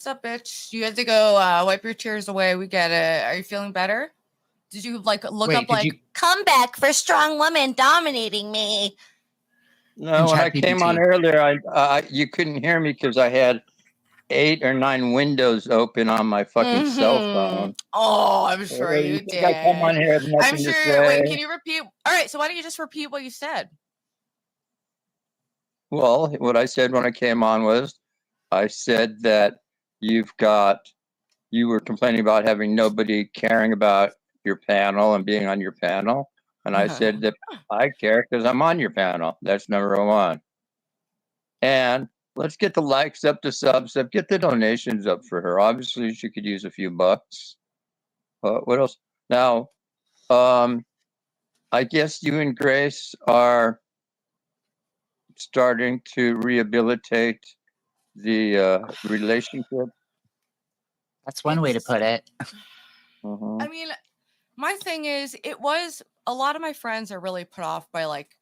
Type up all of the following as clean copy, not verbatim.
up, bitch? You had to go wipe your tears away. We get it. Are you feeling better? Did you look up comeback for strong woman dominating me? No, when I came on earlier, you couldn't hear me because I had 8 or 9 windows open on my fucking cell phone. Oh, I'm sure you did. I come on here with nothing to say. Wait, can you repeat? All right, so why don't you just repeat what you said? Well, what I said when I came on was, I said that you were complaining about having nobody caring about your panel and being on your panel. And I said that I care because I'm on your panel. That's number one. And let's get the likes up, the subs up, get the donations up for her. Obviously, she could use a few bucks. What else? Now, I guess you and Grace are starting to rehabilitate the relationship. That's one way to put it. I mean, my thing is, a lot of my friends are really put off by like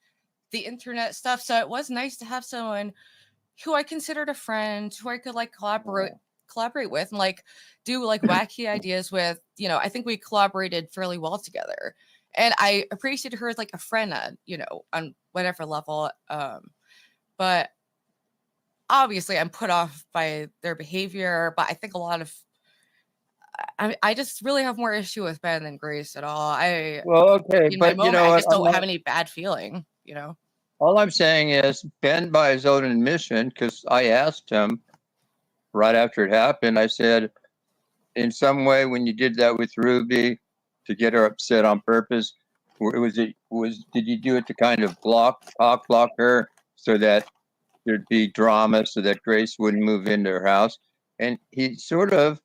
the internet stuff. So it was nice to have someone who I considered a friend, who I could like collaborate with and like do like wacky ideas with. You know, I think we collaborated fairly well together, and I appreciated her as like a friend, on whatever level. But obviously, I'm put off by their behavior. But I think a lot of I just really have more issue with Ben than Grace at all. I just don't have any bad feeling, All I'm saying is Ben, by his own admission, because I asked him right after it happened, I said, in some way, when you did that with Ruby to get her upset on purpose, did you do it to kind of block her so that there'd be drama, so that Grace wouldn't move into her house? And he sort of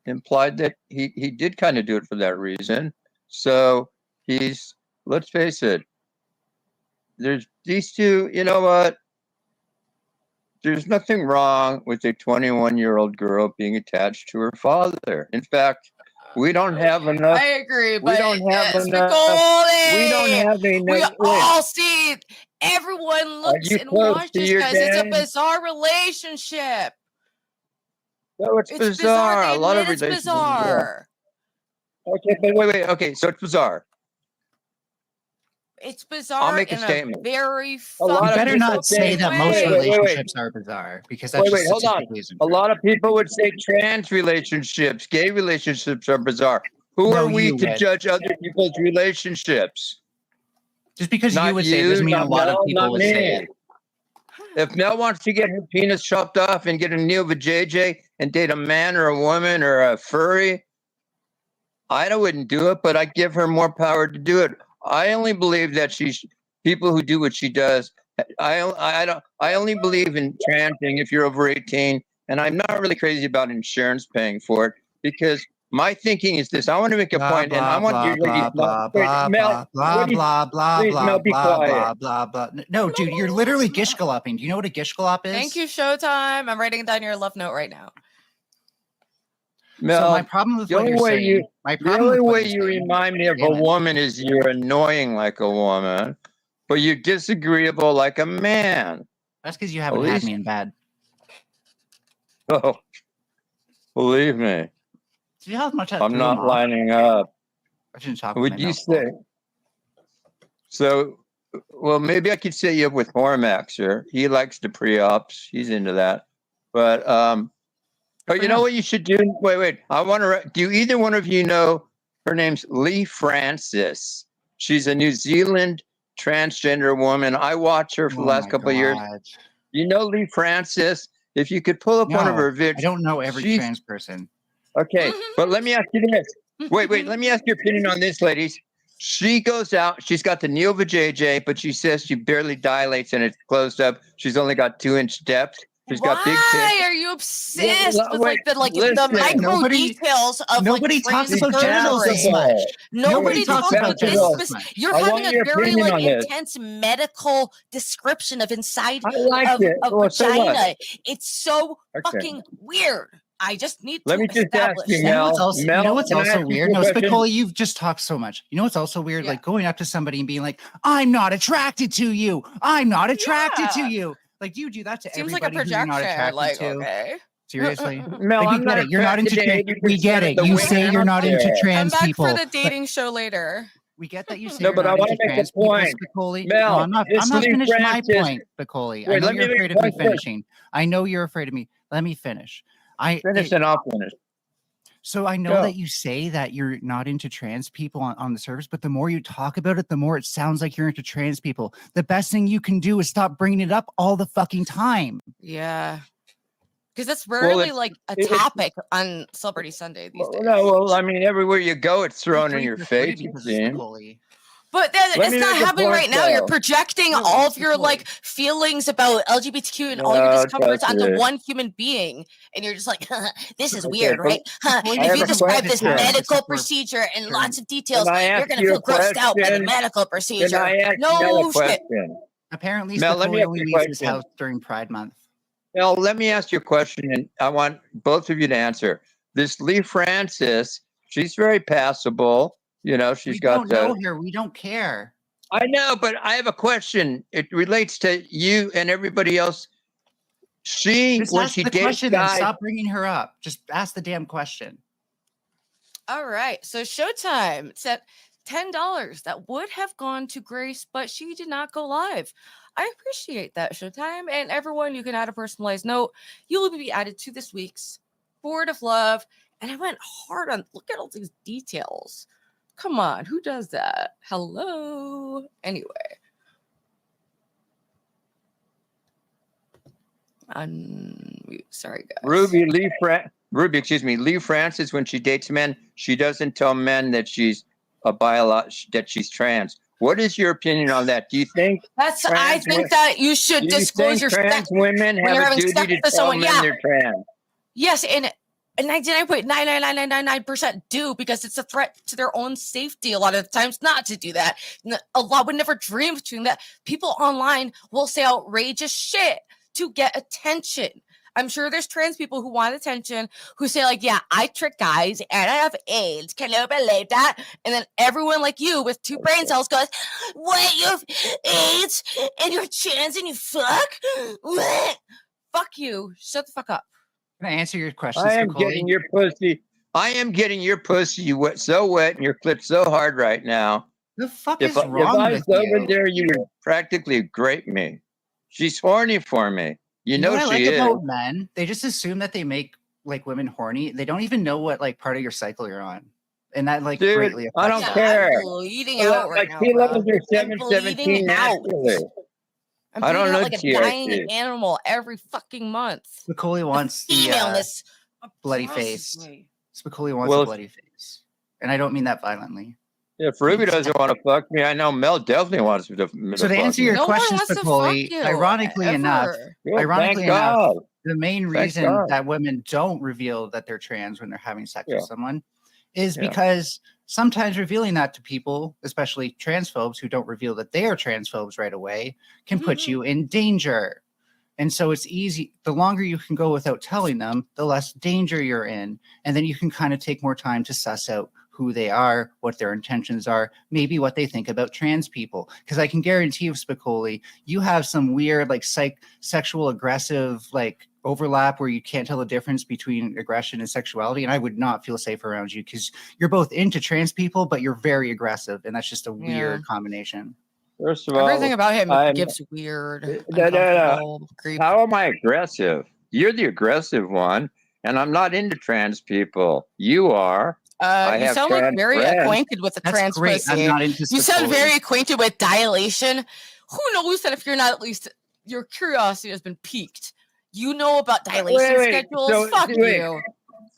implied that he did kind of do it for that reason. So let's face it, there's these two, you know what? There's nothing wrong with a 21-year-old girl being attached to her father. In fact, we don't have enough. I agree, but we don't have enough. Spicoli, we don't have enough. We all see it. Everyone looks and watches because it's a bizarre relationship. No, it's bizarre. A lot of relationships. Bizarre. Okay, but wait. Okay, so it's bizarre. It's bizarre. I'll make a statement. Very you better not say that most relationships are bizarre, because that's hold on. A lot of people would say trans relationships, gay relationships are bizarre. Who are we to judge other people's relationships? Just because you would say it doesn't mean a lot of people would say it. If Mel wants to get her penis chopped off and get a new vajayjay and date a man or a woman or a furry, I wouldn't do it, but I give her more power to do it. I only believe that people who do what she does. I only believe in transing if you're over 18, and I'm not really crazy about insurance paying for it, because my thinking is this: I want to make a point, and I want you ladies. No, dude, you're literally gishgalopping. Do you know what a gishgalop is? Thank you, Showtime. I'm writing down your love note right now. Mel, so my problem with what you're saying, the only way you remind me of a woman is you're annoying like a woman, but you're disagreeable like a man. That's because you haven't had me in bed. Oh, believe me. See how much I'm not lining up. I shouldn't talk. Would you say? So, well, maybe I could set you up with Hormaxer. He likes the pre-ops. He's into that. But you know what you should do? Wait. I want to. Do either one of you know her name's Lee Francis? She's a New Zealand transgender woman. I watched her for the last couple of years. You know Lee Francis? If you could pull up one of her videos. I don't know every trans person. Okay, but let me ask you this. Wait, let me ask your opinion on this, ladies. She goes out, she's got the Neo vajayjay, but she says she barely dilates and it's closed up. She's only got 2-inch depth. She's got big tits. Why are you obsessed with the micro details of nobody talks about genitals as much. Nobody talks about this. You're having a very intense medical description of inside of vagina. It's so fucking weird. I just need to establish. You know what's also weird? No, Spicoli, you've just talked so much. You know what's also weird? Like going up to somebody and being like, I'm not attracted to you. I'm not attracted to you. Like, you do that to everybody who you're not attracted to. Okay. Seriously? Mel, we I'm get not it. You're not into attracted trans. to We get 80% it. of the You women say you're out not into there. Come trans back people. for the dating show later. We get that you say No, you're but I not want into to make trans a people, point. Spicoli. Mel, No, I'm not this Lee finished my Francis. point, Spicoli. I Wait, know let me you're make afraid a of me point first. finishing. I know you're afraid of me. Let me finish. Finish and I'll finish. So I know Go. that you say that you're not into trans people on the service, but the more you talk about it, the more it sounds like you're into trans people. The best thing you can do is stop bringing it up all the fucking time. Yeah. Because that's rarely like a topic on Celebrity Sunday these days. No, well, I mean, everywhere you go, it's thrown in your You're face. because of Spicoli. But it's not happening right now. You're projecting all of your like feelings about LGBTQ and all your discomforts onto one human being, and you're just like, this is weird, right? If you describe this medical procedure in lots of details, you're gonna feel grossed out by the medical procedure. No shit. Apparently, Spicoli only leaves his house during Pride Month. Mel, let me ask you a question, and I want both of you to answer. This Lee Francis, she's very passable. You know, she's got. We don't know her. We don't care. I know, but I have a question. It relates to you and everybody else. When she dates guys, stop bringing her up. Just ask the damn question. All right. So Showtime. It's at $10. That would have gone to Grace, but she did not go live. I appreciate that, Showtime. And everyone, you can add a personalized note. You will be added to this week's Board of Love. And I went hard on, look at all these details. Come on, who does that? Hello. Anyway. Sorry, guys. Lee Francis, when she dates men, she doesn't tell men that she's that she's trans. What is your opinion on that? Do you think I think that you should disclose your trans women have a duty to tell men they're trans? Yes, and 99.99999% do, because it's a threat to their own safety a lot of the times not to do that. A lot would never dream of doing that. People online will say outrageous shit to get attention. I'm sure there's trans people who want attention who say like, yeah, I trick guys and I have AIDS. Can you believe that? And then everyone like you with two brain cells goes, what, you have AIDS and you're trans and you fuck? What? Fuck you. Shut the fuck up. Can I answer your question? I am getting your pussy. I am getting your pussy wet, so wet, and your clit so hard right now. The fuck is wrong with you? If I was over there, you would practically grape me. She's horny for me. You know what she I like is. about men? They just assume that they make like women horny. They don't even know what like part of your cycle you're on, and that like greatly affects. I don't care. I'm bleeding out right now. Kilos are 717 naturally. I don't know like a dying animal every fucking month. Spicoli wants the bloody face. Spicoli wants a bloody face, and I don't mean that violently. If Ruby doesn't want to fuck me, I know Mel definitely wants to. So to answer your question, Spicoli, ironically enough, the main reason that women don't reveal that they're trans when they're having sex with someone is because sometimes revealing that to people, especially transphobes who don't reveal that they are transphobes right away, can put you in danger. And so it's easy. The longer you can go without telling them, the less danger you're in. And then you can kind of take more time to suss out who they are, what their intentions are, maybe what they think about trans people. Because I can guarantee you, Spicoli, you have some weird like sexual aggressive like overlap where you can't tell the difference between aggression and sexuality. And I would not feel safe around you because you're both into trans people, but you're very aggressive. And that's just a weird combination. First of all, everything about him gives weird. No. How am I aggressive? You're the aggressive one, and I'm not into trans people. You are. You sound like very acquainted with the trans pussy. You sound very acquainted with dilation. Who knows that if you're not, at least your curiosity has been piqued. You know about dilation schedules. Fuck you.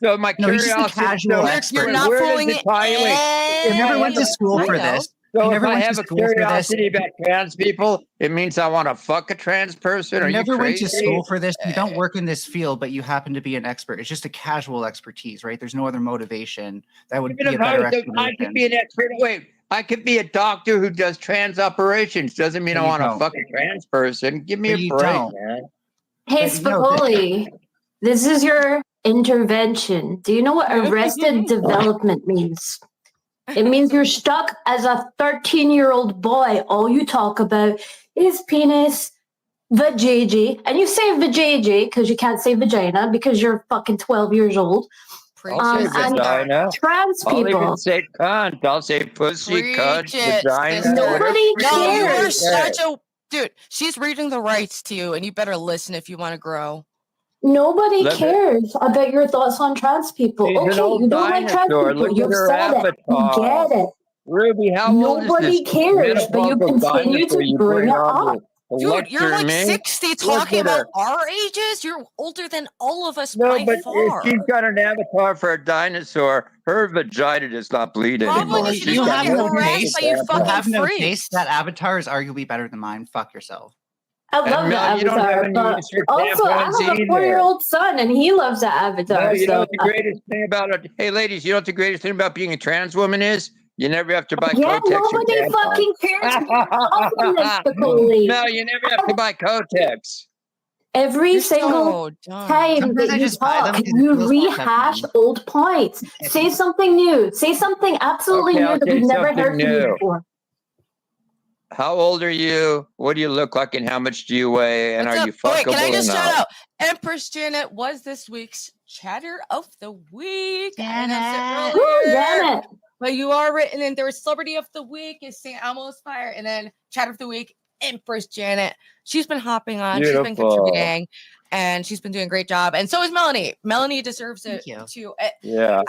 So my curiosity. You're not fooling it. You never went to school for this. So if I have a curiosity about trans people, it means I want to fuck a trans person? You never went to school for this. You don't work in this field, but you happen to be an expert. It's just a casual expertise, right? There's no other motivation. That would be a better explanation. I could be an expert. Wait, I could be a doctor who does trans operations. Doesn't mean I want to fuck a trans person. Give me a break, man. Hey, Spicoli, this is your intervention. Do you know what arrested development means? It means you're stuck as a 13-year-old boy. All you talk about is penis, vajayjay, and you say vajayjay because you can't say vagina because you're fucking 12 years old. I'll say vagina. Trans people. I'll even say cunt. I'll say pussy, cunt, vagina. Sister. Nobody cares. No, you are such a dude. She's reading the rights to you, and you better listen if you want to grow. Nobody cares about your thoughts on trans people. She's okay, you don't like trans people. You've said it. You get it. Ruby, how old is this? Nobody cares, but you continue to bring it up. Dude, you're like 60 talking about our ages? You're older than all of us by far. If she's got an avatar for a dinosaur, her vagina does not bleed anymore. You have no taste. You have no taste. That avatar is arguably better than mine. Fuck yourself. I love that avatar, but also I have a 4-year-old son, and he loves that avatar. No, you know what the greatest thing about it? Hey, ladies, you know what the greatest thing about being a trans woman is? You never have to buy Kotex. Nobody fucking cares. No, you never have to buy Kotex. Every single time that you talk, you rehash old points. Say something new. Say something absolutely new that we've never heard from you before. How old are you? What do you look like, and how much do you weigh? And are you fuckable? Wait, can I just shout out? Empress Janet was this week's Chatter of the Week. Janet. But you are written in there. Celebrity of the Week is St. Elmo's Fire, and then Chatter of the Week, Empress Janet. She's been hopping on. Beautiful. She's been contributing, and she's been doing a great job. And so is Melanie. Melanie deserves it too. Yeah.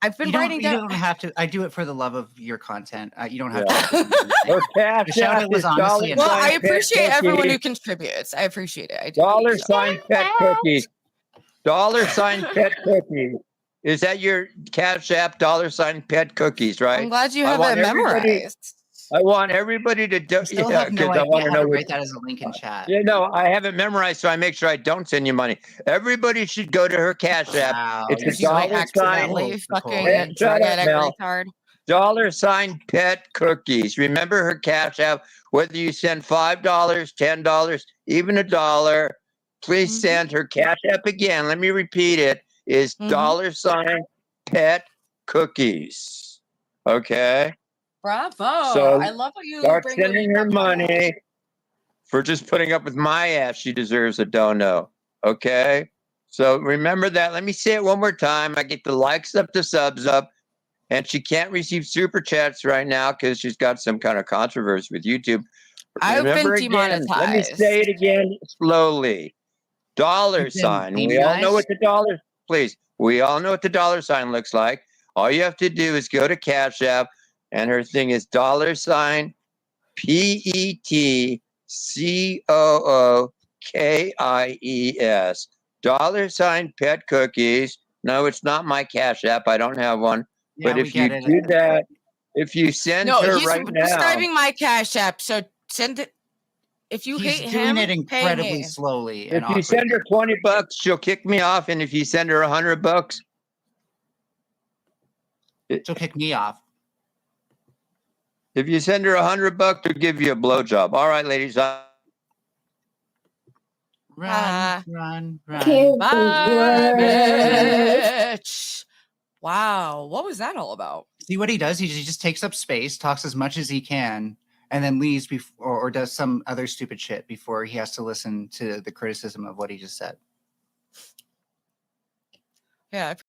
I've been writing down. You don't have to. I do it for the love of your content. You don't have to. The shout out was honestly. Well, I appreciate everyone who contributes. I appreciate it. I do. $sign pet cookies. $sign pet cookies. Is that your Cash App? $sign pet cookies, right? I'm glad you have that memorized. I want everybody to do. Because I want to know. Write that as a link in chat. Yeah, no, I have it memorized, so I make sure I don't send you money. Everybody should go to her Cash App. Wow, it's a $sign pet cookies. Remember her Cash App. Whether you send $5, $10, even $1, please send her Cash App again. Let me repeat it. Is $sign pet cookies. Okay. Bravo. So I love what you start sending her money for just putting up with my ass. She deserves a dono. Okay. So remember that. Let me say it one more time. I get the likes up, the subs up, and she can't receive super chats right now because she's got some kind of controversy with YouTube. I've been demonetized. Let me say it again slowly. $sign. We all know what the dollar. Please. We all know what the $sign looks like. All you have to do is go to Cash App, and her thing is $sign PETCOOKIES. $sign pet cookies. No, it's not my Cash App. I don't have one. Yeah, but if you do that, if you send her right now. No, he's describing my Cash App, so send it. If you hate him, doing it incredibly slowly. If you send her $20, she'll kick me off, and if you send her $100, she'll kick me off. If you send her $100, she'll give you a blowjob. All right, ladies. Run. Bye, bitch. Wow, what was that all about? See what he does? He just takes up space, talks as much as he can, and then leaves before or does some other stupid shit before he has to listen to the criticism of what he just said. Yeah.